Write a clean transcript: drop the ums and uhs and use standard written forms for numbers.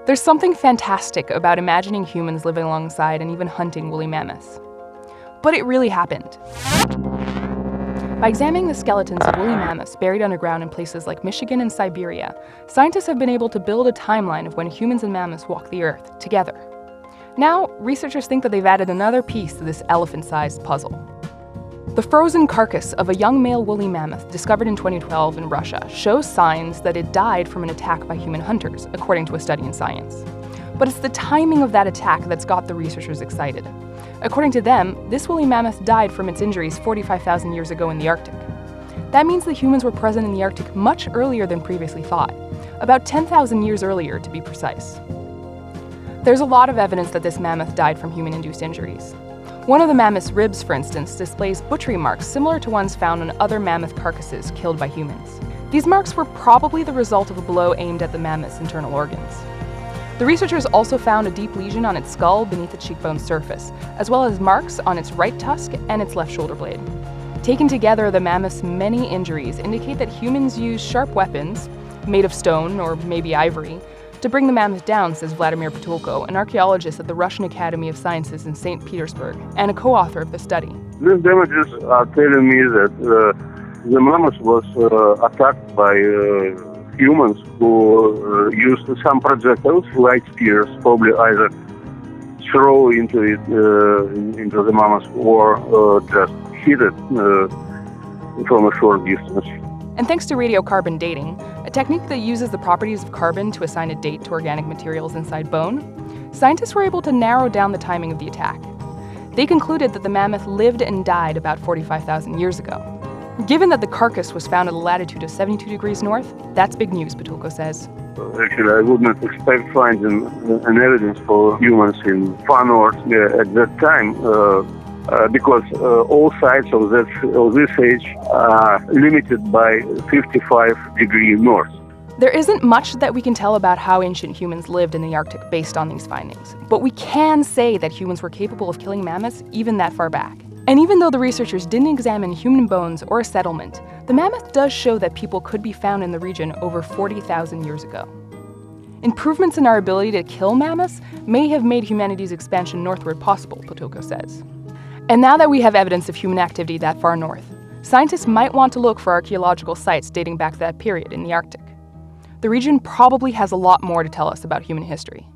There's something fantastic about imagining humans living alongside and even hunting woolly mammoths. But it really happened. By examining the skeletons of woolly mammoths buried underground in places like Michigan and Siberia, scientists have been able to build a timeline of when humans and mammoths walked the Earth together. Now, researchers think that they've added another piece to this elephant-sized puzzle. The frozen carcass of a young male woolly mammoth discovered in 2012 in Russia shows signs that it died from an attack by human hunters, according to a study in Science. But it's the timing of that attack that's got the researchers excited. According to them, this woolly mammoth died from its injuries 45,000 years ago in the Arctic. That means that humans were present in the Arctic much earlier than previously thought, about 10,000 years earlier to be precise. There's a lot of evidence that this mammoth died from human-induced injuries. One of the mammoth's ribs, for instance, displays butchery marks similar to ones found on other mammoth carcasses killed by humans. These marks were probably the result of a blow aimed at the mammoth's internal organs. The researchers also found a deep lesion on its skull beneath the cheekbone surface, as well as marks on its right tusk and its left shoulder blade. Taken together, the mammoth's many injuries indicate that humans used sharp weapons, made of stone or maybe ivory, to bring the mammoth down, says Vladimir Patulko, an archaeologist at the Russian Academy of Sciences in St. Petersburg and a co-author of the study. These damages are telling me that the mammoth was attacked by humans who used some projectiles, light spears, probably either throw into the mammoth or just hit it from a short distance. And thanks to radiocarbon dating, a technique that uses the properties of carbon to assign a date to organic materials inside bone, scientists were able to narrow down the timing of the attack. They concluded that the mammoth lived and died about 45,000 years ago. Given that the carcass was found at a latitude of 72 degrees north, that's big news, Patulko says. Actually, I would not expect finding an evidence for humans in far north at that time. Because all sites of this age are limited by 55 degrees north. There isn't much that we can tell about how ancient humans lived in the Arctic based on these findings, but we can say that humans were capable of killing mammoths even that far back. And even though the researchers didn't examine human bones or a settlement, the mammoth does show that people could be found in the region over 40,000 years ago. Improvements in our ability to kill mammoths may have made humanity's expansion northward possible, Patulko says. And now that we have evidence of human activity that far north, scientists might want to look for archaeological sites dating back to that period in the Arctic. The region probably has a lot more to tell us about human history.